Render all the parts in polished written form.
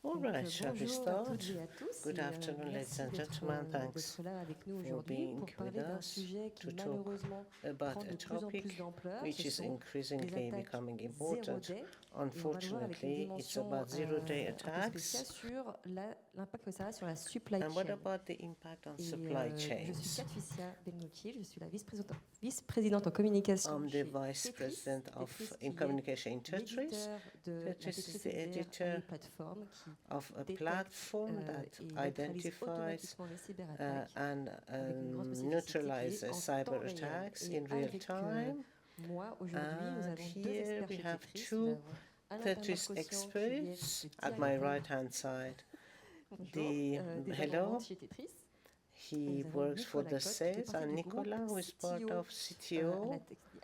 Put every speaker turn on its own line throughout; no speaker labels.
All right, shall we
Bonjour à toutes
start?
et à tous.
Good
Et,
afternoon, ladies
merci
and gentlemen. Thanks
d'être là avec nous
for
aujourd'hui
being
pour
with
parler d'un
us
sujet qui
to talk
malheureusement
about
prend
a
de plus en plus
topic
d'ampleur.
which
Ce
is
sont les
increasingly
attaques
becoming
zéro
important.
day. Et on va le voir avec une
Unfortunately, it's
dimension
about zero-day
un peu spéciale
attacks.
sur l'impact que ça a sur la supply
And what
chain.
about the impact on
Et
supply
je suis
chains?
Patricia Bengochi, je suis la vice-présidente en communication
I'm the
chez
vice
Tetris.
president
Tetris
in
qui
communication in
est
Tetris.
l'éditeur de la
Tetris is
Tetris
the editor
XDR plateforme qui
of a
détecte
platform that
et neutralise
identifies
automatiquement les cyberattaques
and
avec une grande
neutralizes
spécificité en
cyber
temps réel.
attacks
Et
in real
avec
time.
moi aujourd'hui, nous
And
avons deux
here
experts
we
chez
have
Tetris. Nous
two
avons Alain
Tetris
Permarcossian qui lui est
experts
le
at my
directeur
right-hand side.
des
Hello.
avant-ventes chez Tetris.
He
Nous avons
works for
Nicolas
the
Cotte, qui fait
sales,
partie
and
du
Nicolas,
groupe
who is part
CTO,
of CTO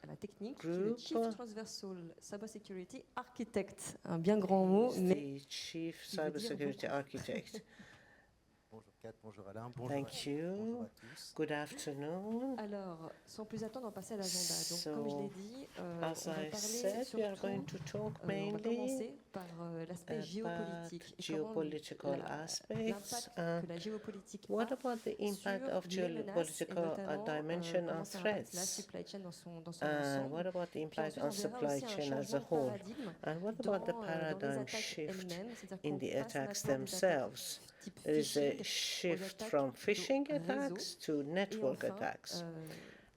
à la technique, qui est
group,
le Chief Transversal Cybersecurity Architect, un bien grand mot,
is
mais
the chief
qui veut dire
cybersecurity
beaucoup.
architect.
Bonjour Kat, bonjour Alain, bonjour
Thank
bonjour
you.
à tous.
Good afternoon.
Alors, sans plus attendre, on va passer à l'agenda. Donc, comme je l'ai dit, on va
As I
parler
said, we are going
surtout,
to talk
on va
mainly
commencer par l'aspect
about
géopolitique. Et
geopolitical aspects.
l'impact que la géopolitique
What
a
about the impact
sur
of
les menaces et
geopolitical
notamment
dimension on
comment ça impacte la
threats?
supply chain dans son
And
ensemble.
what about the
Puis
impact
ensuite,
on
on verra
supply
aussi un
chain as a
changement de
whole?
paradigme
And what
dans,
about the
dans les
paradigm
attaques
shift
elles-mêmes, c'est-à-dire
in
qu'on
the
passe
attacks
maintenant des attaques
themselves?
type
There is a
phishing
shift
aux
from
attaques
phishing
de réseau.
attacks to
Et
network
enfin,
attacks.
tout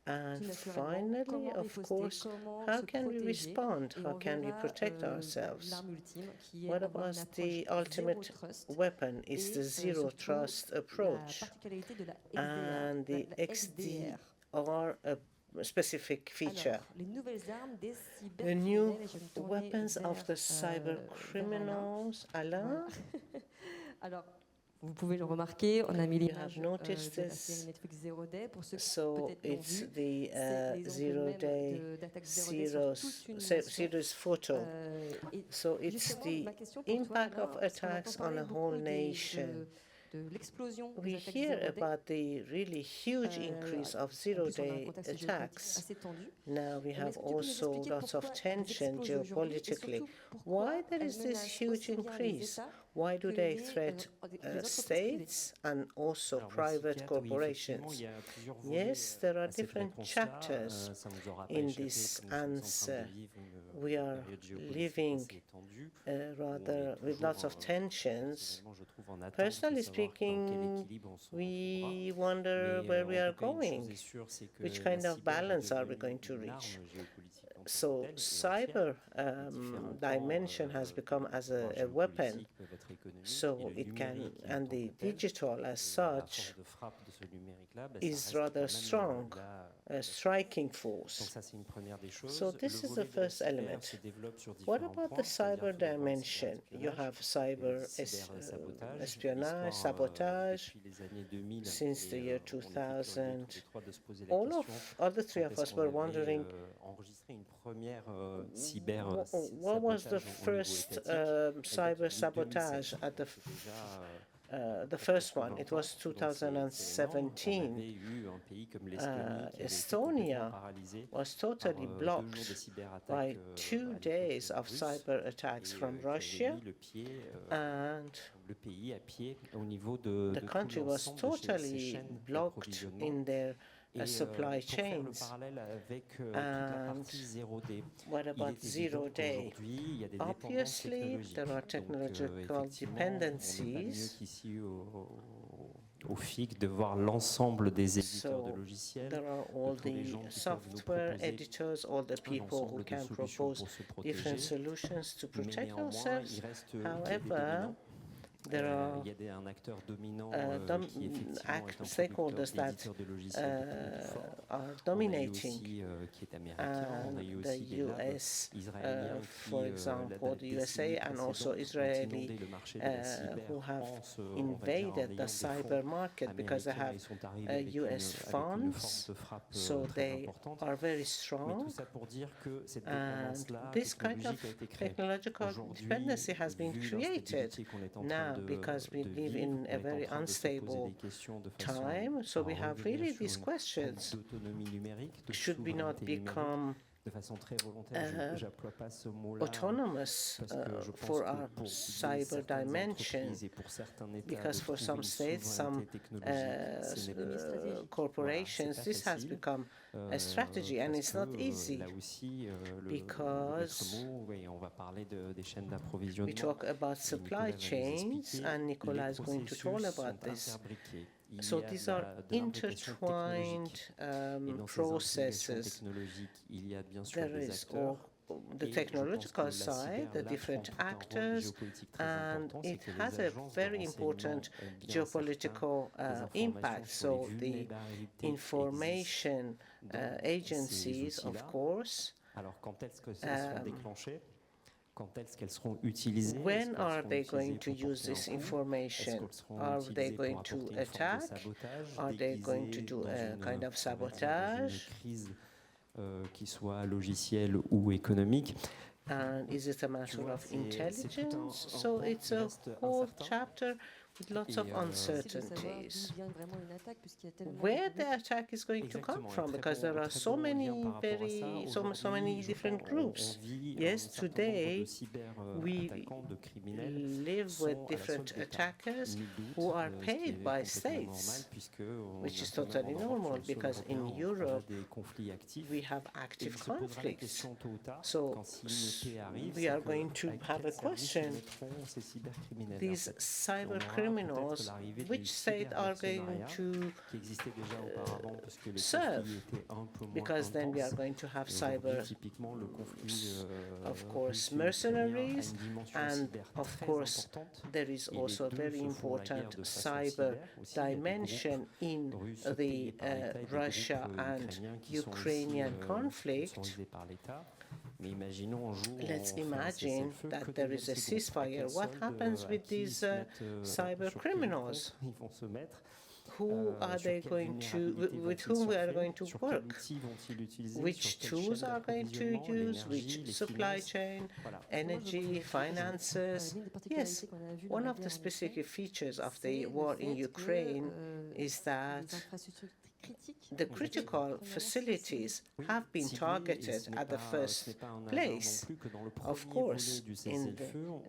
And
naturellement,
finally,
comment
of
riposter,
course,
comment
how
se
can we
protéger.
respond?
Et
How
on
can we
verra
protect ourselves?
l'arme ultime qui est
What
avoir une
about
approche
the
zéro
ultimate
trust
weapon? Is
et
the zero
surtout
trust
la
approach
particularité de la
and the
XDR, la XDR.
XDR a specific feature.
Alors, les nouvelles armes des
The new
cybercriminels, et je vais me tourner
weapons of the
vers
cybercriminals. Alain?
Voilà. Alors, vous pouvez le remarquer, on a mis l'image
have noticed
de la
this.
série Netflix Zero Day. Pour ceux qui
So
peut-être l'ont
it's
vu,
the
c'est les
zero
angles
day
même d'attaque Zero Day sur toute une nation.
series photo.
Et
So it's
justement,
the
ma question pour toi,
impact
Alain,
of
parce qu'on entend
attacks on
parler
a
beaucoup
whole nation.
de l'explosion des
We
attaques
hear
Zero Day.
about the really huge increase of
En plus, on a un
zero-day
contexte géopolitique
attacks.
assez tendu.
Now we have
Est-ce que tu peux nous
also
expliquer
lots of
pourquoi elles
tension
explosent aujourd'hui et
geopolitically.
surtout pourquoi
Why there
elles
is this
menacent
huge
aussi bien les
increase?
États
Why do
que
they
les
threat
entreprises privées?
states and also
Alors, merci,
private
Kat. Oui,
corporations?
effectivement, il y a plusieurs volets
Yes, there are
à ces vrais
different
constats.
chapters
Ça nous aura pas
in
échappé
this
que nous sommes en train
answer.
de vivre
We
une
are
période géopolitique
living
assez tendue.
rather with lots of tensions.
Personnellement, je trouve en attente
Personally
de savoir dans quel
speaking,
équilibre on se retrouvera.
we wonder
Mais,
where we
en
are
tout cas, une chose
going.
est sûre, c'est que
Which
la
kind of
cyber est
balance are we
devenue
going to
une
reach?
arme géopolitique en tant que
So
telle et
cyber
entière. Différents
dimension
pans,
has become as
pouvoirs
a weapon.
géopolitiques peuvent être économiques,
So
et le
it can,
numérique en
and
tant
the
que tel,
digital as
la
such
force de frappe de ce numérique-là, ça
is
reste
rather
quand même
strong, a striking
Donc
force.
ça, c'est une première des choses.
So this
Le
is the
volet de la
first
cyber
element.
se développe sur
What
différents
about
points,
the
c'est-à-dire
cyber
tout d'abord le
dimension? You
cyberespionnage,
have cyber
cybersabotage,
espionage,
l'histoire,
sabotage.
depuis les années 2000,
Since the
et,
year
on était curieux
2000,
tous les trois de se poser la
all
question,
the three
quand
of
est-ce
us
qu'on
were
avait,
wondering
enregistré une première
what
cyber
was the
sabotage au niveau
first
étatique. Elle date
cyber
de
sabotage
2007.
at
Déjà,
the first one?
presque
It was
20 ans, donc c'est énorme. On
2017.
avait eu un pays comme l'Estonie qui avait été
Estonia
complètement paralysé
was
par
totally
2 jours de
blocked
cyberattaques
by
à
2
l'époque
days of
russe,
cyber attacks
et
from
qui avait
Russia,
mis le pied,
and
le pays à pied au niveau de
the
tout
country was
l'ensemble de ces
totally
chaînes
blocked
d'approvisionnement.
in their
Et
supply
pour faire le
chains.
parallèle avec toute la
And
partie 0D,
what
il
about
est évident
zero day?
qu'aujourd'hui, il y a des dépendances
Obviously,
technologiques.
there are
Donc,
technological
effectivement, on n'est pas mieux
dependencies.
qu'ici au FIC de voir l'ensemble des éditeurs de
So
logiciels,
there are
de
all
tous les
the
gens qui peuvent nous
software
proposer
editors, all the
un
people who
ensemble de
can
solutions
propose
pour se
different
protéger.
solutions to
Mais
protect
néanmoins,
ourselves.
il reste qu'il y a des
However,
dominants.
there are
Il y a un acteur dominant qui effectivement est un
stakeholders
producteur
that
d'éditeur de logiciels de plus en plus fort.
are
On a eu
dominating.
aussi qui est américain, on a eu
And
aussi
the
des labs
US,
israéliens
for
qui,
example,
la
the USA
décennie
and also
précédente, ont
Israeli,
inondé le marché de la cyber
who have
en se, on va dire, en
invaded
ayant
the
des
cyber
fonds
market because they
américains.
have
Ils sont arrivés avec
US
une
funds,
force de frappe
so
très
they
importante.
are very
Mais
strong.
tout ça pour dire que cette
And
dépendance-là
this kind
technologique a
of
été créée.
technological
Aujourd'hui,
dependency has been
vu
created
l'instabilité qu'on est en train
now
de
because we live
vivre,
in
on
a
est en
very
train de se poser
unstable
des questions de façon
time. So
à
we have
revenir
really
sur
these
une forme
questions.
d'autonomie numérique, de
Should we not
souveraineté numérique.
become
de façon très volontaire, j'emploie pas ce mot-là
autonomous
parce que je pense
for
que
our
pour
cyber
certaines
dimension,
entreprises et pour certains États
because
de
for
trouver
some
une
states, some
souveraineté technologique, ce n'est pas
corporations,
pas
this has
facile,
become a strategy, and
parce
it's
que
not easy.
là aussi, le
Because
maître mot, oui, on va parler des chaînes
we
d'approvisionnement.
talk about supply chains, and Nicola is going to talk about this. So these are intertwined processes. There is the technological side, the different actors, and it has a very important geopolitical impact. So the information agencies, of course,
Alors, quand est-ce que elles sont déclenchées? Quand est-ce qu'elles seront utilisées?
when are they going to use this information? Are they going to attack? Are they going to do a kind of sabotage?
Crise qui soit logicielle ou économique.
And is it a matter of intelligence? So it's a whole chapter with lots of uncertainties. Where the attack is going to come from, because there are so many many different groups. Yes, today we live with different attackers who are paid by states, which is totally normal, because in Europe we have active conflicts. So we are going to have a question. These cyber criminals, which state are going to serve? Because then we are going to have cyber, of course, mercenaries, and of course there is also a very important cyber dimension in the Russia and Ukrainian conflict. Let's imagine that there is a ceasefire. What happens with these cyber criminals? Who are they going to, with whom we are going to work? Which tools are going to use? Which supply chain, energy, finances? Yes, one of the specific features of the war in Ukraine is that the critical facilities have been targeted at the first place. Of course, in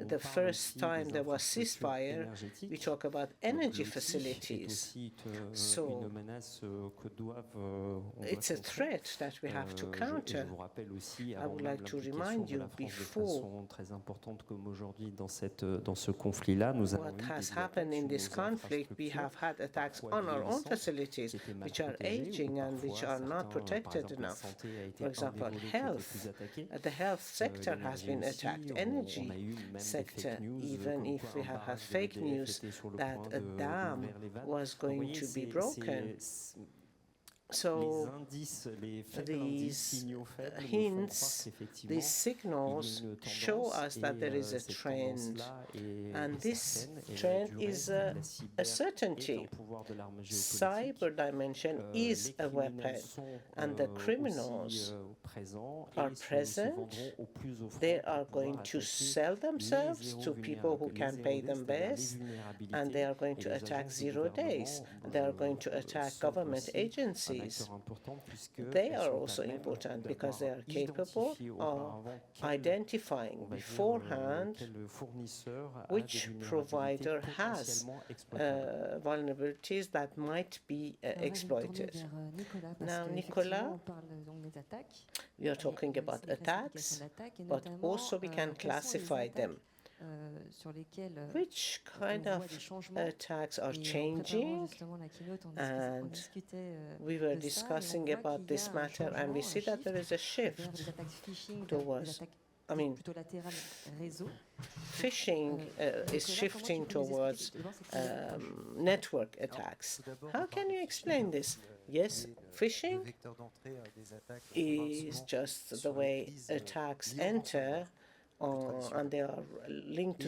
the first time there was ceasefire, we talk about energy facilities. So it's a threat that we have to counter. I would like to remind you, before what has happened in this conflict, we have had attacks on our own facilities, which are aging and which are not protected enough. For example, health. The health sector has been attacked, energy sector, even if we have had fake news that a dam was going to be broken. So these hints, these signals show us that there is a trend, and this trend is a certainty. Cyber dimension is a weapon, and the criminals are present. They are going to sell themselves to people who can pay them best, and they are going to attack 0 days. They are going to attack government agencies. They are also important because they are capable of identifying beforehand which provider has vulnerabilities that might be exploited. Now, Nicolas, we are talking about attacks, but also we can classify them. Which kind of attacks are changing? And we were discussing about this matter, and we see that there is a shift towards, phishing is shifting towards network attacks. How can you explain this? Yes, phishing is just the way attacks enter, and they are linked to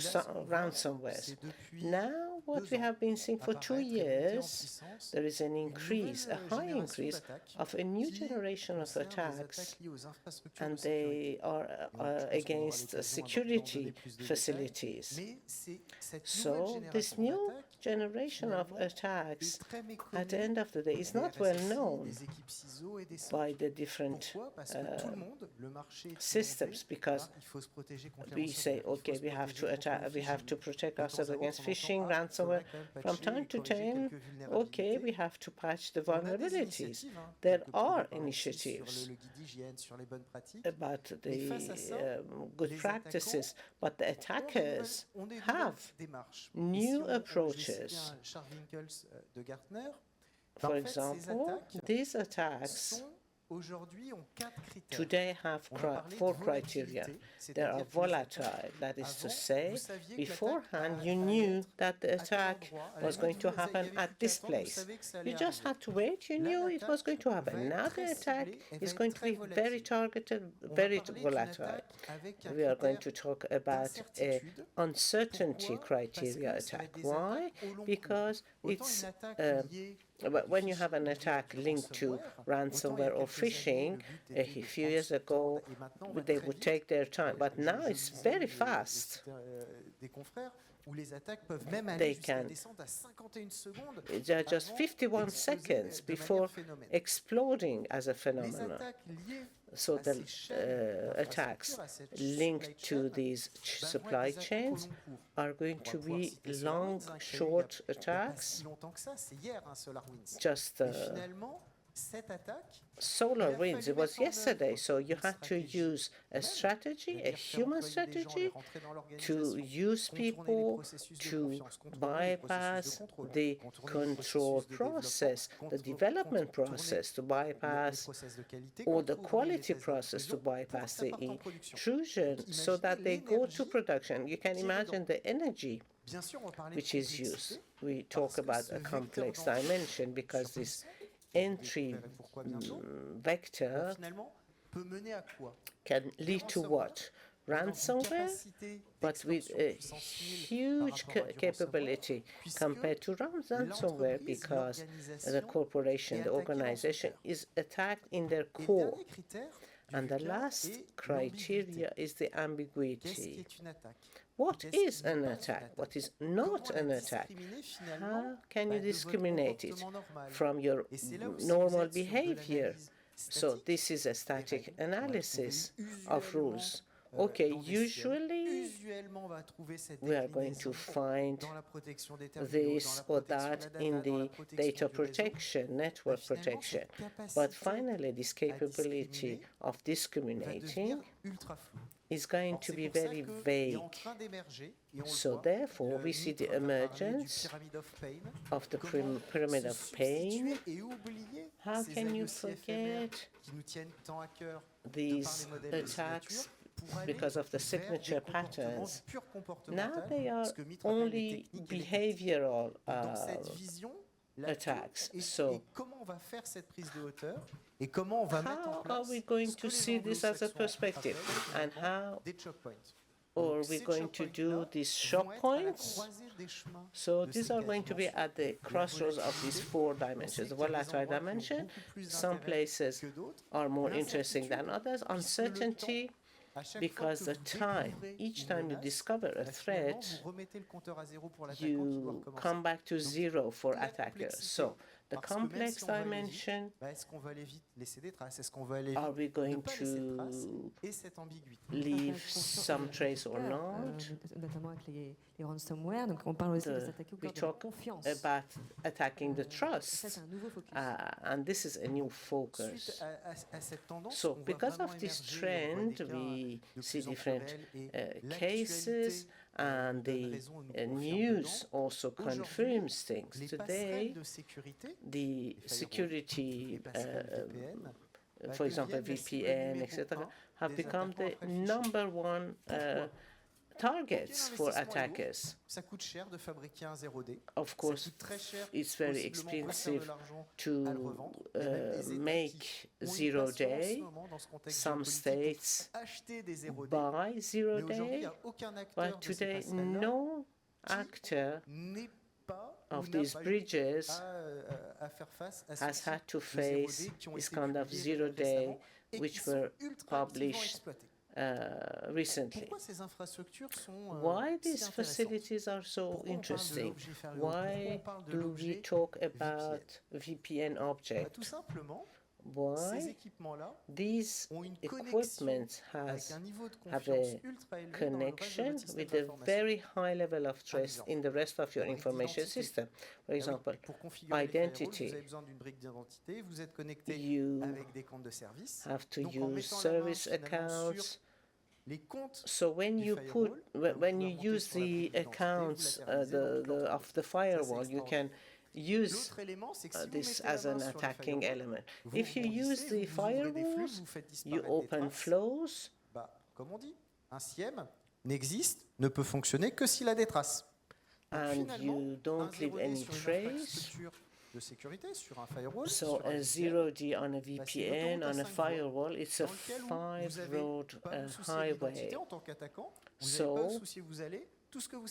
ransomware. Now, what we have been seeing for 2 years, there is an increase, a high increase of a new generation of attacks, and they are against security facilities. So this new generation of attacks, at the end of the day, is not well known by the different systems, because we say, okay, we have to protect ourselves against phishing, ransomware. From time to time, okay, we have to patch the vulnerabilities. There are initiatives about the good practices, but the attackers have new approaches. For example, these attacks today have 4 criteria. They are volatile, that is to say, beforehand you knew that the attack was going to happen at this place. You just had to wait, you knew it was going to happen. Now the attack is going to be very targeted, very volatile. We are going to talk about an uncertainty criteria attack. Why? Because it's when you have an attack linked to ransomware or phishing, a few years ago they would take their time, but now it's very fast. They can just 51 seconds before exploding as a phenomenon. So the attacks linked to these supply chains are going to be long, short attacks. Just SolarWinds, it was yesterday, so you had to use a strategy, a human strategy, to use people to bypass the control process, the development process to bypass, or the quality process to bypass the intrusion so that they go to production. You can imagine the energy which is used. We talk about a complex dimension because this entry vector can lead to what? Ransomware, but with a huge capability compared to ransomware, because the corporation, the organization, is attacked in their core. And the last criteria is the ambiguity. What is an attack? What is not an attack? How can you discriminate it from your normal behavior? So this is a static analysis of rules. Okay, usually we are going to find this or that in the data protection, network protection. But finally, this capability of discriminating is going to be very vague. So therefore, we see the emergence of the pyramid of pain. How can you forget these attacks because of the signature patterns? Now they are only behavioral attacks. So how are we going to see this as a perspective? And how are we going to do these shock points? So these are going to be at the crossroads of these 4 dimensions. The volatile dimension, some places are more interesting than others. Uncertainty, because the time, each time you discover a threat, you come back to 0 for attackers. So the complex dimension, are we going to leave some trace or not? We talk about attacking the trust, and this is a new focus. So because of this trend, we see different cases, and the news also confirms things. Today, the security, for example, VPN, etc., have become the #1 targets for attackers. Of course, it's very expensive to make 0-day. Some states buy 0-day, but today no actor of these bridges has had to face this kind of 0-day, which were published recently. Why these facilities are so interesting? Why do we talk about VPN objects? Why these equipments have a connection with a very high level of trust in the rest of your information system. For example, identity. You have to use service accounts. So when you use the accounts of the firewall, you can use this as an attacking element. If you use the firewalls, you open flows.
Comme on dit, un SIEM n'existe, ne peut fonctionner que s'il a des traces.
And you don't leave any trace.
De sécurité sur un firewall.
So a 0D on a VPN, on a firewall, it's a 5-road highway. So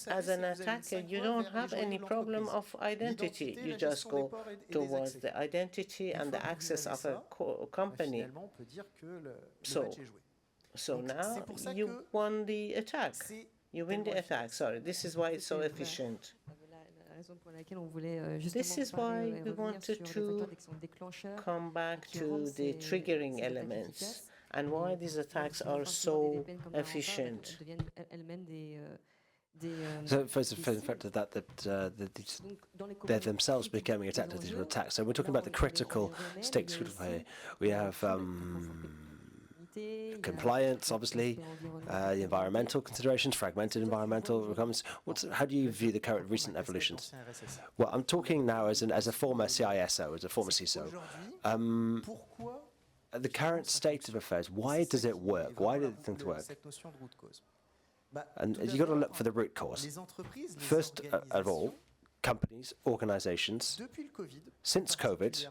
as an attacker, you don't have any problem of identity. You just go towards the identity and the access of a company. So now you won the attack. You win the attack. Sorry, this is why it's so efficient. This is why we wanted to come back to the triggering elements and why these attacks are so efficient.
So first, the fact that they're themselves becoming attacked with these attacks. So we're talking about the critical stakes here. We have compliance, obviously, the environmental considerations, fragmented environmental requirements. How do you view the current recent evolutions? Well, I'm talking now as a former CISO, as a former CISO. The current state of affairs, why does it work? Why do things work? And you've got to look for the root cause. First of all, companies, organizations, since COVID,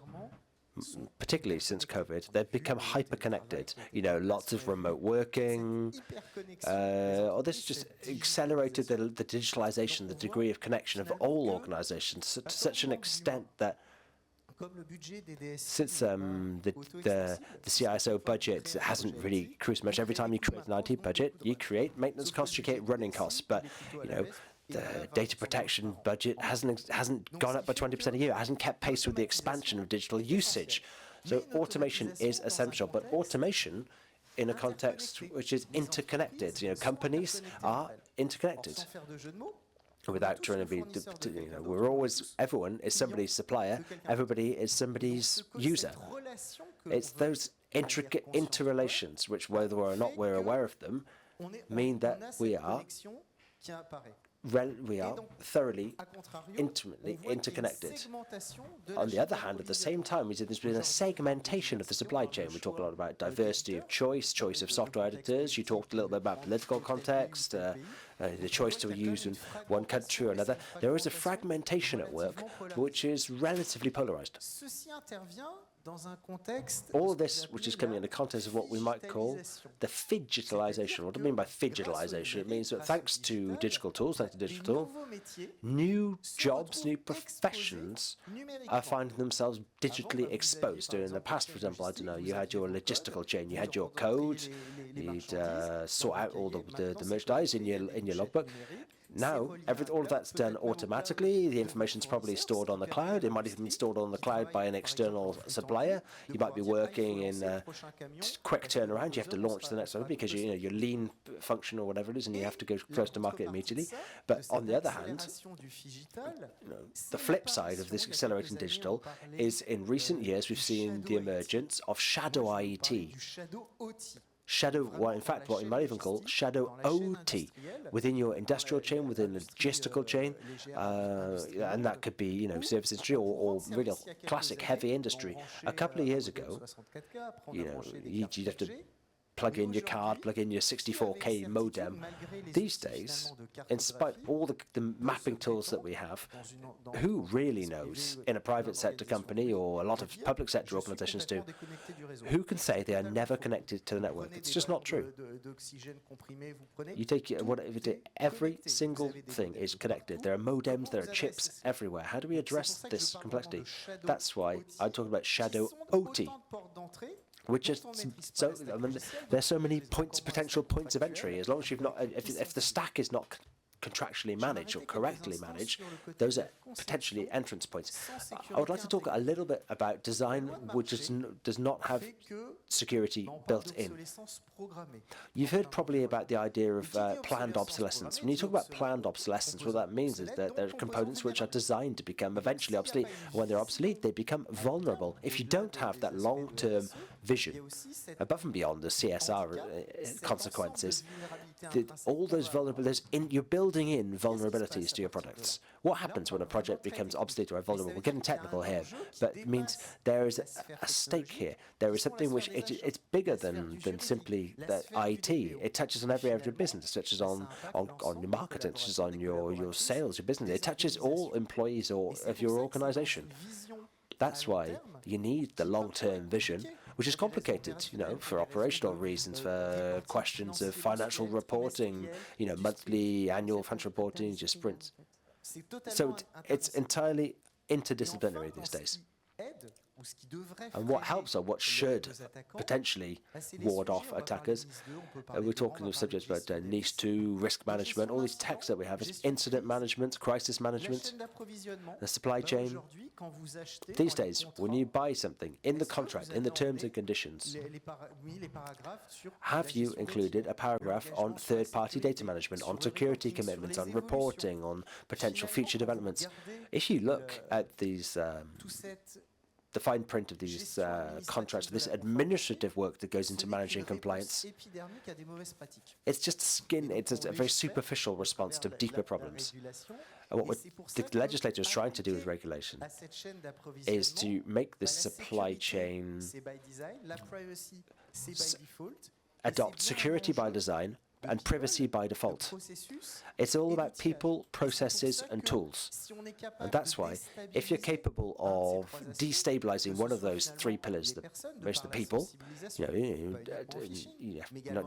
particularly since COVID, they've become hyper-connected. You know, lots of remote working, or this just accelerated the digitalization, the degree of connection of all organizations to such an extent that since the CISO budget hasn't really increased much. Every time you create an IT budget, you create maintenance costs, you create running costs, but you know, the data protection budget hasn't gone up by 20% a year. It hasn't kept pace with the expansion of digital usage. So automation is essential, but automation in a context which is interconnected. You know, companies are interconnected. Without trying to be, you know, everyone is somebody's supplier, everybody is somebody's user. It's those intricate interrelations which, whether or not we're aware of them, mean that we are thoroughly, intimately interconnected. On the other hand, at the same time, there's been a segmentation of the supply chain. We talk a lot about diversity of choice of software editors. You talked a little bit about political context, the choice to use in one country or another. There is a fragmentation at work which is relatively polarized. All of this, which is coming in the context of what we might call the fidgetalization. What do I mean by fidgetalization? It means that thanks to digital tools, new jobs, new professions are finding themselves digitally exposed. In the past, for example, I don't know, you had your logistical chain, you had your code, you'd sort out all the merchandise in your logbook. Now, all of that's done automatically. The information's probably stored on the cloud. It might even be stored on the cloud by an external supplier. You might be working in a quick turnaround. You have to launch the next one because your lean function or whatever it is, and you have to go close to market immediately. But on the other hand, the flip side of this accelerating digital is in recent years we've seen the emergence of shadow IET. In fact, what you might even call shadow OT within your industrial chain, within the logistical chain, and that could be, service industry or really classic heavy industry. A couple of years ago, you'd have to plug in your card, plug in your 64K modem. These days, in spite of all the mapping tools that we have, who really knows in a private sector company or a lot of public sector organizations do, who can say they are never connected to the network? It's just not true. You take every single thing is connected. There are modems, there are chips everywhere. How do we address this complexity? That's why I talk about shadow OT. which is so. I mean, there's so many potential points of entry. As long as you've not, if the stack is not contractually managed or correctly managed, those are potentially entrance points. I would like to talk a little bit about design which does not have security built in. You've heard probably about the idea of planned obsolescence. When you talk about planned obsolescence, what that means is that there are components which are designed to become eventually obsolete. When they're obsolete, they become vulnerable. If you don't have that long-term vision, above and beyond the CSR consequences, all those vulnerabilities, you're building in vulnerabilities to your products. What happens when a project becomes obsolete or vulnerable? We're getting technical here, but it means there is a stake here. There is something which it's bigger than simply the IT. It touches on every area of your business. It touches on your marketing. It touches on your sales, your business. It touches all employees of your organization. That's why you need the long-term vision, which is complicated, for operational reasons, for questions of financial reporting, monthly, annual financial reporting, just sprints. So it's entirely interdisciplinary these days. And what helps or what should potentially ward off attackers, we're talking of subjects about NIS2, risk management, all these texts that we have, is incident management, crisis management, the supply chain. These days, when you buy something in the contract, in the terms and conditions, have you included a paragraph on third-party data management, on security commitments, on reporting, on potential future developments? If you look at these the fine print of these contracts, this administrative work that goes into managing compliance, it's just it's a very superficial response to deeper problems. And what the legislator is trying to do with regulation is to make this supply chain adopt security by design and privacy by default. It's all about people, processes, and tools. And that's why, if you're capable of destabilizing one of those three pillars, the people,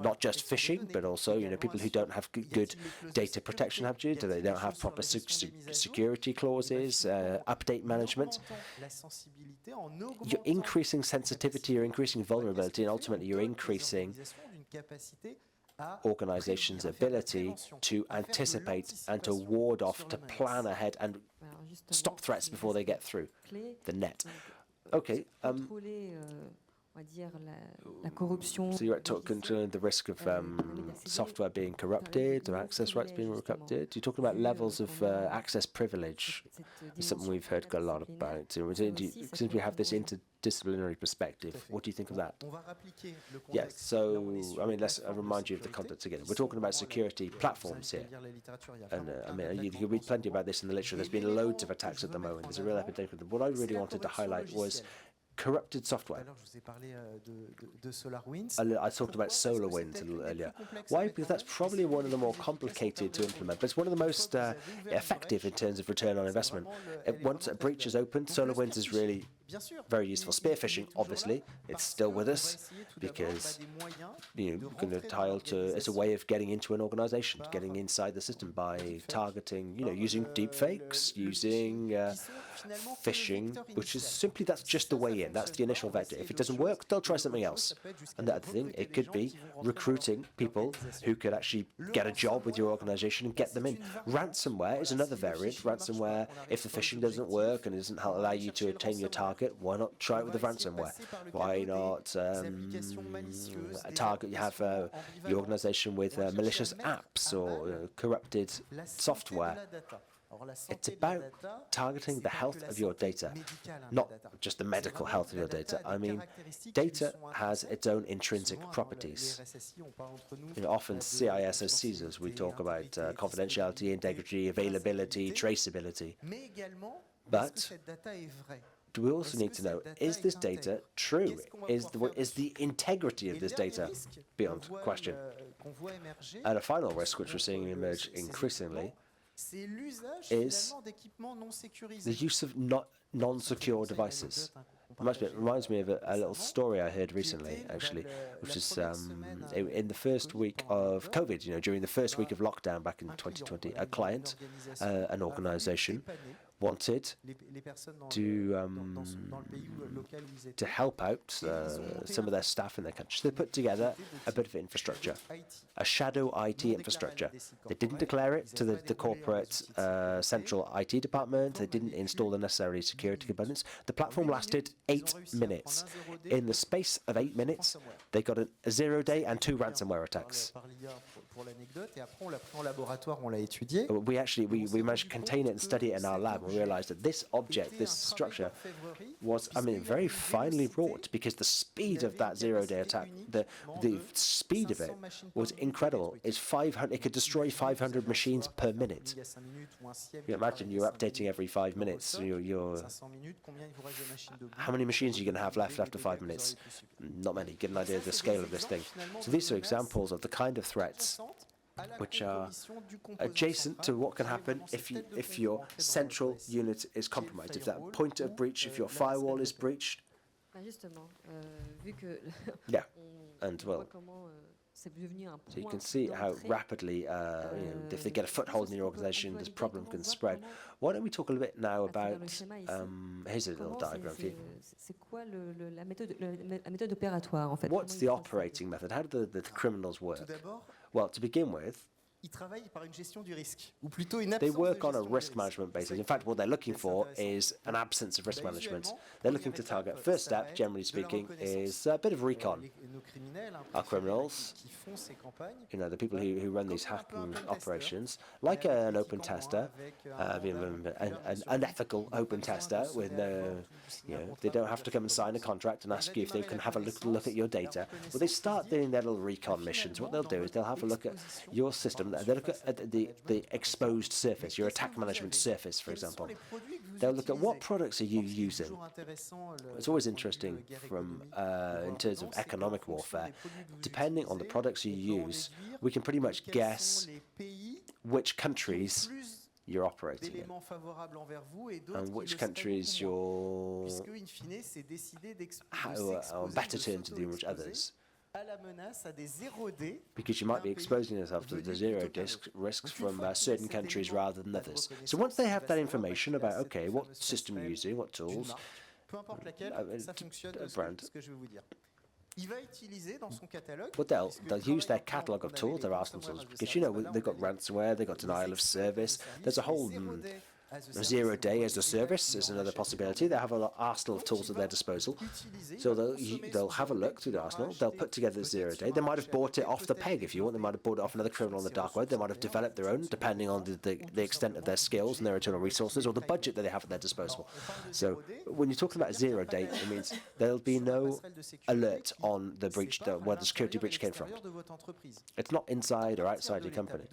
not just phishing, but also people who don't have good data protection they don't have proper security clauses, update management, you're increasing sensitivity, you're increasing vulnerability, and ultimately you're increasing organizations' ability to anticipate and to ward off, to plan ahead and stop threats before they get through the net. Okay. So you're talking the risk of software being corrupted or access rights being corrupted. You're talking about levels of access privilege. It's something we've heard a lot about. Since we have this interdisciplinary perspective, what do you think of that? Yeah, so, let's remind you of the context again. We're talking about security platforms here. And you can read plenty about this in the literature. There's been loads of attacks at the moment. There's a real epidemic. What I really wanted to highlight was corrupted software. I talked about SolarWinds a little earlier. Why? Because that's probably one of the more complicated to implement, but it's one of the most effective in terms of return on investment. Once a breach is opened, SolarWinds is really very useful. Spear phishing, obviously, it's still with us because it's a way of getting into an organization, getting inside the system by targeting, using deep fakes, using phishing, which is simply, that's just the way in. That's the initial vector. If it doesn't work, they'll try something else. And the other thing, it could be recruiting people who could actually get a job with your organization and get them in. Ransomware is another variant. Ransomware, if the phishing doesn't work and it doesn't allow you to attain your target, why not try it with the ransomware? Why not target? You have your organization with malicious apps or corrupted software. It's about targeting the health of your data, not just the medical health of your data. Data has its own intrinsic properties. Often CIS as Caesars, we talk about confidentiality, integrity, availability, traceability. But we also need to know, is this data true? Is the integrity of this data beyond question? And a final risk, which we're seeing emerge increasingly, is the use of non-secure devices. It reminds me of a little story I heard recently, actually, which is in the first week of COVID, during the first week of lockdown back in 2020, a client, an organization, wanted to help out some of their staff in their country. So they put together a bit of infrastructure, a shadow IT infrastructure. They didn't declare it to the corporate central IT department. They didn't install the necessary security components. The platform lasted 8 minutes. In the space of 8 minutes, they got a 0-day and 2 ransomware attacks. We managed to contain it and study it in our lab, and we realized that this object, this structure, was, very finely wrought, because the speed of that 0-day attack, the speed of it was incredible. It's 500. It could destroy 500 machines per minute. You imagine you're updating every 5 minutes. How many machines are you going to have left after 5 minutes? Not many. Get an idea of the scale of this thing. So these are examples of the kind of threats which are adjacent to what can happen if your central unit is compromised, if that point of breach, if your firewall is breached. Yeah, and well, so you can see how rapidly, if they get a foothold in your organization, this problem can spread. Why don't we talk a little bit now about, here's a little diagram for you. What's the operating method? How do the criminals work? Well, to begin with, they work on a risk management basis. In fact, what they're looking for is an absence of risk management. They're looking to target. First step, generally speaking, is a bit of recon. Our criminals, the people who run these hacking operations, like an open tester, an unethical open tester with no, they don't have to come and sign a contract and ask you if they can have a look at your data. Well, they start doing their little recon missions. What they'll do is they'll have a look at your system. They'll look at the exposed surface, your attack management surface, for example. They'll look at what products are you using. It's always interesting from in terms of economic warfare. Depending on the products you use, we can pretty much guess which countries you're operating in and which countries you're on better terms with you than others. Because you might be exposing yourself to the zero risks from certain countries rather than others. So once they have that information about, okay, what system you're using, what tools, brand, but they'll use their catalogue of tools, their arsenal tools, because they've got ransomware, they've got denial of service. There's a whole 0-day as a service is another possibility. They have an arsenal of tools at their disposal. So they'll have a look through the arsenal. They'll put together 0-day. They might have bought it off the peg, if you want. They might have bought it off another criminal on the dark web. They might have developed their own, depending on the extent of their skills and their internal resources, or the budget that they have at their disposal. So when you're talking about 0-day, it means there'll be no alert on the breach, where the security breach came from. It's not inside or outside your company.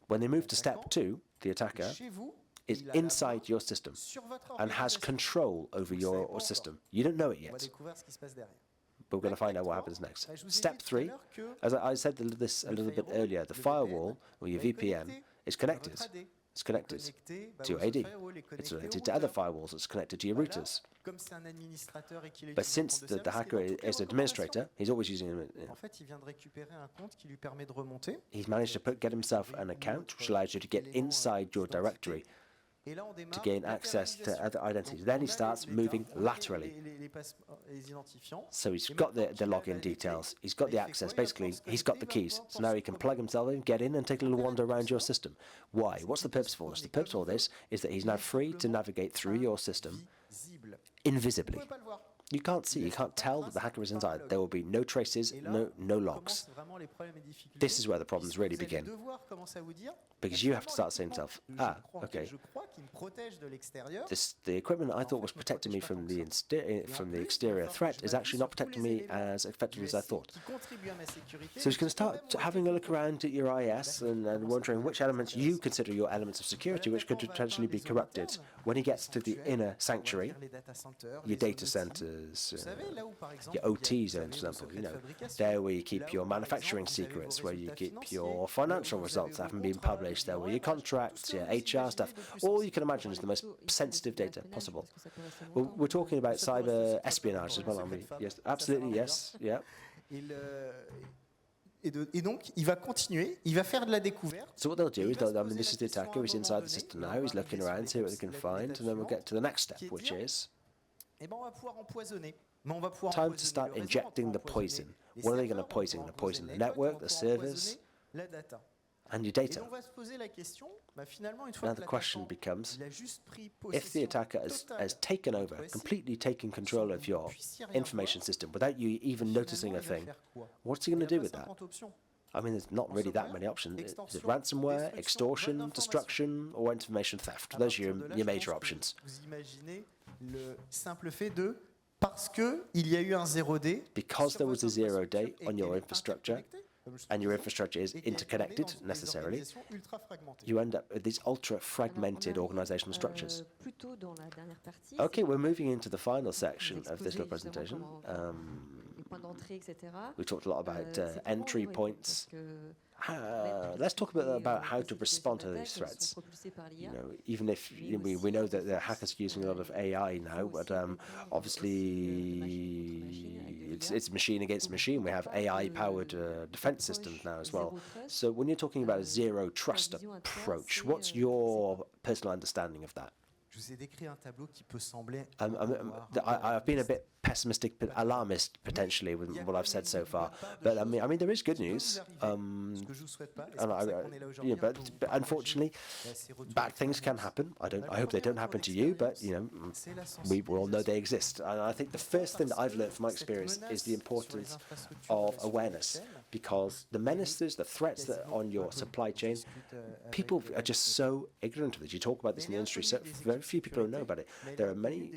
When they move to step 2, the attacker is inside your system and has control over your system. You don't know it yet, but we're going to find out what happens next. Step 3, as I said this a little bit earlier, the firewall, or your VPN, is connected. It's connected to your AD. It's connected to other firewalls. It's connected to your routers. But since the hacker is an administrator, he's always using them. He's managed to get himself an account which allows you to get inside your directory to gain access to other identities. Then he starts moving laterally. So he's got the login details, he's got the access, basically he's got the keys. So now he can plug himself in, get in and take a little wander around your system. Why? What's the purpose for this? The purpose for this is that he's now free to navigate through your system invisibly. You can't see, you can't tell that the hacker is inside. There will be no traces, no logs. This is where the problems really begin. Because you have to start saying to yourself, okay, the equipment I thought was protecting me from the exterior threat is actually not protecting me as effectively as I thought. So he's going to start having a look around at your IS and wondering which elements you consider your elements of security, which could potentially be corrupted. When he gets to the inner sanctuary, your data centers, your OT zones, for example, there where you keep your manufacturing secrets, where you keep your financial results that haven't been published, there where your contracts, your HR stuff, all you can imagine is the most sensitive data possible. We're talking about cyber espionage as well, aren't we? Yes, absolutely, yes, yeah.
Et donc, il va continuer, il va faire de la découverte.
So what they'll do is, this is the attacker, he's inside the system now, he's looking around, see what they can find, and then we'll get to the next step, which is
On va pouvoir empoisonner. Mais on va pouvoir
time to start injecting the poison. What are they going to poison? They're going to poison the network, the servers,
la data.
and your data.
Et on va se poser la question, finalement, une fois
Now
que
the question becomes,
il a juste pris
if the attacker has taken over, completely taken control of your information system without you even noticing a thing, what's he going to do with that? I mean, there's not really that many options. Is it ransomware, extortion, destruction, or information theft? Those are your major options.
Vous imaginez le simple fait de parce que il y a eu un 0D,
because there was a 0-day on your infrastructure, and your infrastructure is interconnected necessarily, you end up with these ultra-fragmented organizational structures. Okay, we're moving into the final section of this little presentation. We talked a lot about entry points. Let's talk a bit about how to respond to these threats. You know, even if we know that the hackers are using a lot of AI now, but obviously it's machine against machine. We have AI-powered defense systems now as well. So when you're talking about a zero trust approach, what's your personal understanding of that?
Je vous ai décrit un tableau qui peut sembler
I've been a bit pessimistic, alarmist potentially with what I've said so far. But I mean, there is good news. But unfortunately, bad things can happen. I hope they don't happen to you, but we all know they exist. And I think the first thing that I've learned from my experience is the importance of awareness, because the menaces, the threats that are on your supply chain, people are just so ignorant of this. You talk about this in the industry, so very few people know about it. There are many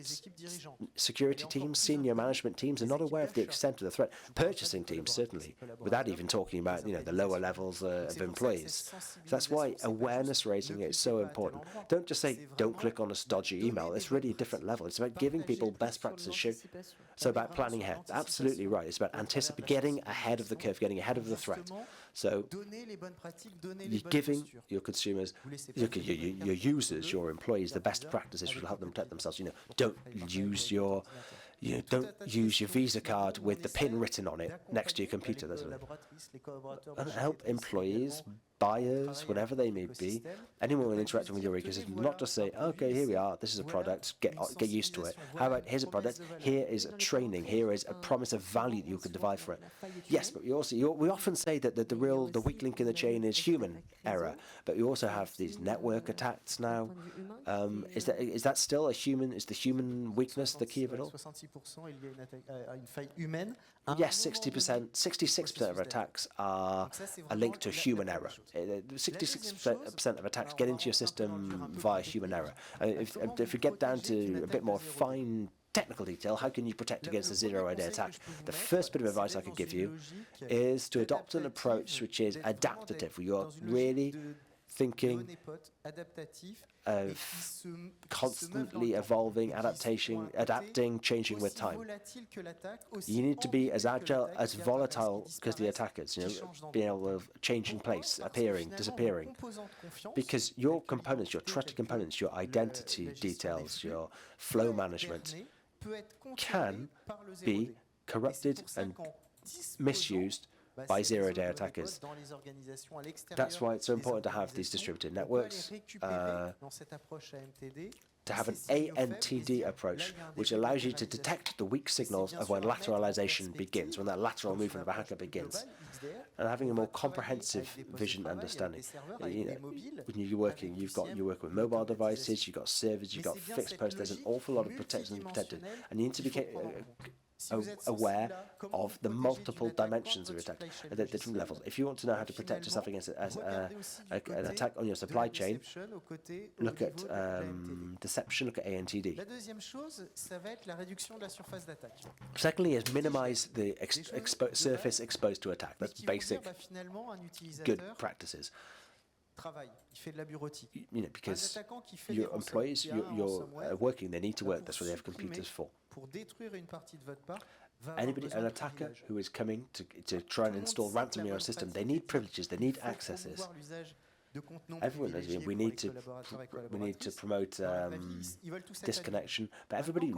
security teams, senior management teams are not aware of the extent of the threat. Purchasing teams, certainly, without even talking about the lower levels of employees. So that's why awareness raising is so important. Don't just say, don't click on a dodgy email. It's really a different level. It's about giving people best practices. So about planning ahead. Absolutely right. It's about getting ahead of the curve, getting ahead of the threat. So you're giving your consumers, your users, your employees, the best practices which will help them protect themselves. Don't use your Visa card with the PIN written on it next to your computer. And help employees, buyers, whatever they may be, anyone interacting with your ecosystem, not just say, okay, here we are, this is a product, get used to it. How about, here's a product, here is a training, here is a promise of value that you can derive for it. Yes, but we often say that the weak link in the chain is human error, but we also have these network attacks now. Is that still is the human weakness the key of it all? Yes, 66% of attacks are linked to human error. 66% of attacks get into your system via human error. If we get down to a bit more fine technical detail, how can you protect against a zero-day attack? The first bit of advice I could give you is to adopt an approach which is adaptive. You're really thinking of constantly evolving, adapting, changing with time. You need to be as agile, as volatile as the attackers, being able to changing place, appearing, disappearing. Because your components, your trusted components, your identity details, your flow management can be corrupted and misused by zero-day attackers. That's why it's so important to have these distributed networks, to have an ANTD approach, which allows you to detect the weak signals of when lateralization begins, when that lateral movement of a hacker begins, and having a more comprehensive vision understanding. When you're working with mobile devices, you've got servers, you've got fixed posts. There's an awful lot of protection protected, and you need to be aware of the multiple dimensions of attack at the different levels. If you want to know how to protect yourself against an attack on your supply chain, look at deception, look at ANTD. Secondly is minimize the surface exposed to attack. That's basic good practices. Because your employees, you're working, they need to work, that's what they have computers for. An attacker who is coming to try and install ransomware on a system, they need privileges, they need accesses. Everyone knows we need to promote disconnection, but everybody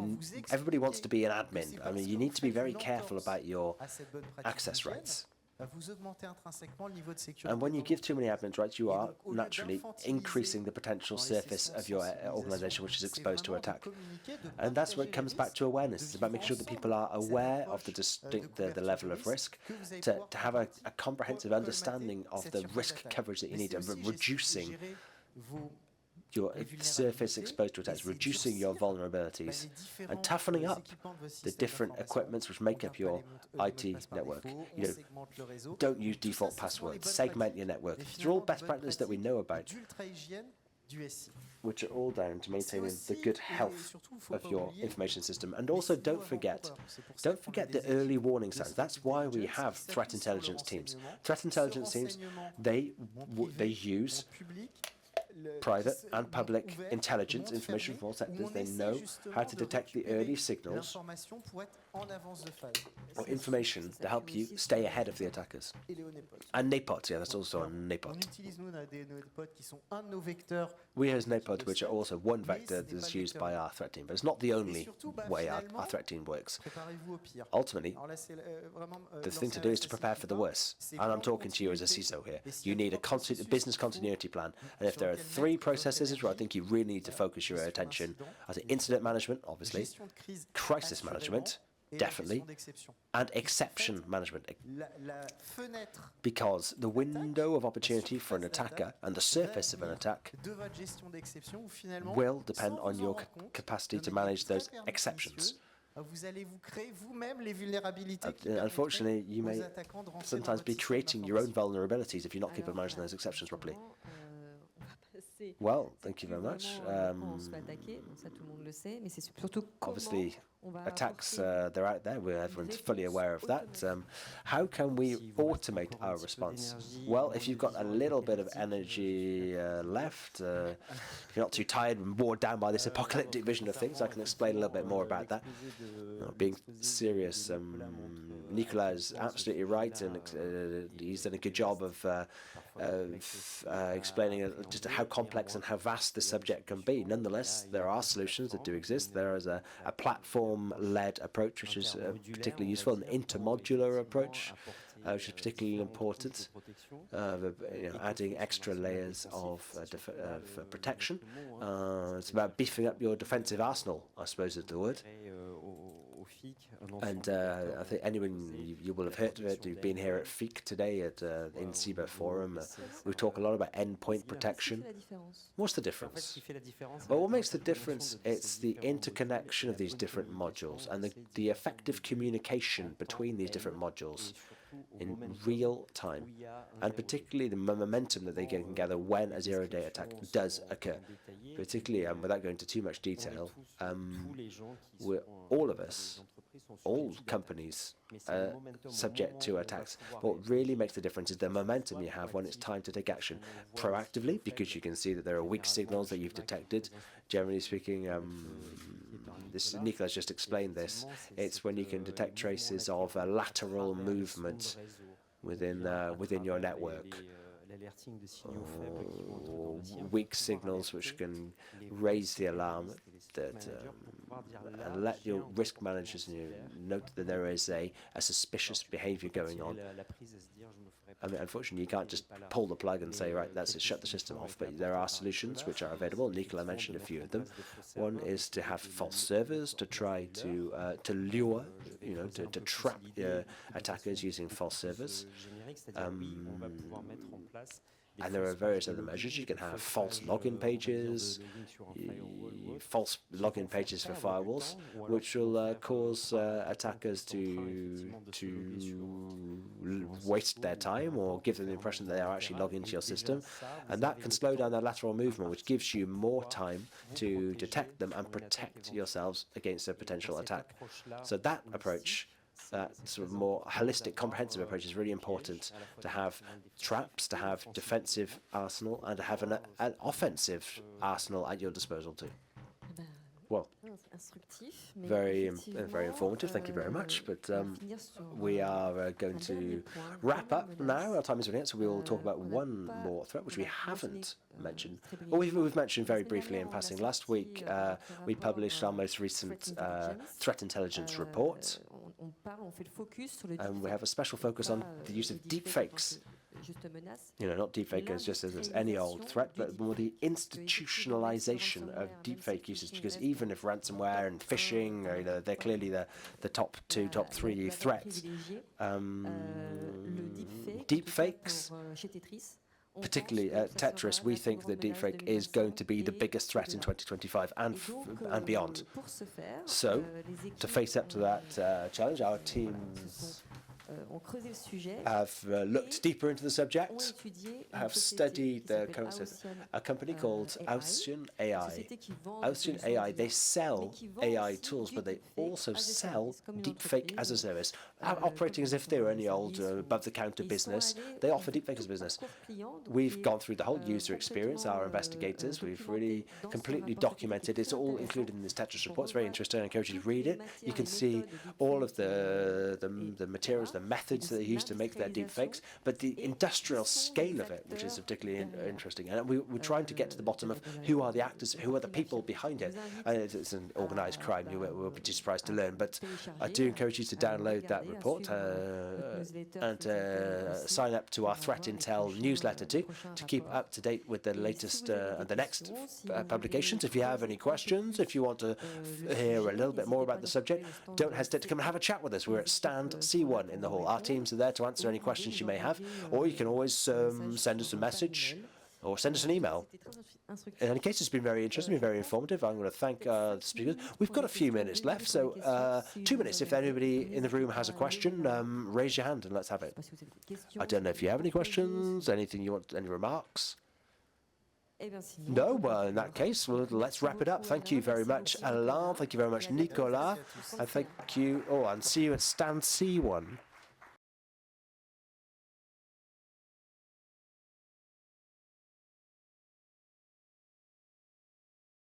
wants to be an admin. I mean, you need to be very careful about your access rights. And when you give too many admin rights, you are naturally increasing the potential surface of your organization which is exposed to attack. And that's where it comes back to awareness. It's about making sure that people are aware of the level of risk, to have a comprehensive understanding of the risk coverage that you need, and reducing your surface exposed to attacks, reducing your vulnerabilities, and toughening up the different equipments which make up your IT network. You know, don't use default passwords, segment your network. These are all best practices that we know about, which are all down to maintaining the good health of your information system. And also don't forget the early warning signs. That's why we have threat intelligence teams. Threat intelligence teams, they use private and public intelligence information from all sectors. They know how to detect the early signals or information to help you stay ahead of the attackers. And NAPOT, yeah, that's also a NAPOT. We use NAPOT, which are also one vector that is used by our threat team, but it's not the only way our threat team works. Ultimately, the thing to do is to prepare for the worst. And I'm talking to you as a CISO here. You need a business continuity plan. And if there are 3 processes where I think you really need to focus your attention, I think incident management, obviously, crisis management, definitely, and exception management. Because the window of opportunity for an attacker and the surface of an attack will depend on your capacity to manage those exceptions. Unfortunately, you may sometimes be creating your own vulnerabilities if you're not capable of managing those exceptions properly. Well, thank you very much. Obviously, attacks, they're out there. Everyone's fully aware of that. How can we automate our response? Well, if you've got a little bit of energy left, if you're not too tired and worn down by this apocalyptic vision of things, I can explain a little bit more about that. Being serious, Nicolas is absolutely right, and he's done a good job of explaining just how complex and how vast the subject can be. Nonetheless, there are solutions that do exist. There is a platform-led approach, which is particularly useful, an intermodular approach, which is particularly important, adding extra layers of protection. It's about beefing up your defensive arsenal, I suppose is the word. And I think anyone, you will have heard of it, you've been here at FIC today at INCYBER forum. We talk a lot about endpoint protection. What's the difference? Well, what makes the difference? It's the interconnection of these different modules and the effective communication between these different modules in real time, and particularly the momentum that they can gather when a zero-day attack does occur. Particularly, without going into too much detail, we're all of us, all companies, subject to attacks. What really makes the difference is the momentum you have when it's time to take action proactively, because you can see that there are weak signals that you've detected. Generally speaking, Nicolas just explained this. It's when you can detect traces of a lateral movement within your network, or weak signals which can raise the alarm and let your risk managers note that there is a suspicious behavior going on. I mean, unfortunately, you can't just pull the plug and say, right, that's it, shut the system off. But there are solutions which are available. Nicolas mentioned a few of them. One is to have false servers to try to lure, to trap attackers using false servers. And there are various other measures. You can have false login pages, false login pages for firewalls, which will cause attackers to waste their time or give them the impression that they are actually logged into your system. And that can slow down their lateral movement, which gives you more time to detect them and protect yourselves against a potential attack. So that approach, that sort of more holistic, comprehensive approach, is really important, to have traps, to have defensive arsenal, and to have an offensive arsenal at your disposal too. Well, very informative. Thank you very much. But we are going to wrap up now. Our time is running out, so we will talk about one more threat, which we haven't mentioned. Well, we've mentioned very briefly in passing. Last week, we published our most recent threat intelligence report. And we have a special focus on the use of deepfakes. You know, not deepfake as just as any old threat, but more the institutionalization of deepfake usage. Because even if ransomware and phishing, you know, they're clearly the top three threats. Deepfakes, particularly at Tetris, we think that deepfake is going to be the biggest threat in 2025 and beyond. So, to face up to that challenge, our teams have looked deeper into the subject, have studied a company called Austrian AI. Austrian AI, they sell AI tools, but they also sell deepfake as a service. Operating as if they were any old above-the-counter business, they offer deepfake as a business. We've gone through the whole user experience, our investigators. We've really completely documented. It's all included in this Tetris report. It's very interesting. I encourage you to read it. You can see all of the materials, the methods that they use to make their deepfakes, but the industrial scale of it, which is particularly interesting. And we're trying to get to the bottom of who are the actors, who are the people behind it. And it's an organised crime, you will be surprised to learn. But I do encourage you to download that report and sign up to our Threat Intel newsletter too, to keep up to date with the latest and the next publications. If you have any questions, if you want to hear a little bit more about the subject, don't hesitate to come and have a chat with us. We're at stand C1 in the hall. Our teams are there to answer any questions you may have, or you can always send us a message or send us an email. In any case, it's been very interesting, been very informative. I'm going to thank the speakers. We've got a few minutes left, so 2 minutes. If anybody in the room has a question, raise your hand and let's have it. I don't know if you have any questions, anything you want, any remarks? No, well, in that case, well, let's wrap it up. Thank you very much, Alain. Thank you very much, Nicolas. And thank you. Oh, and see you at stand C1.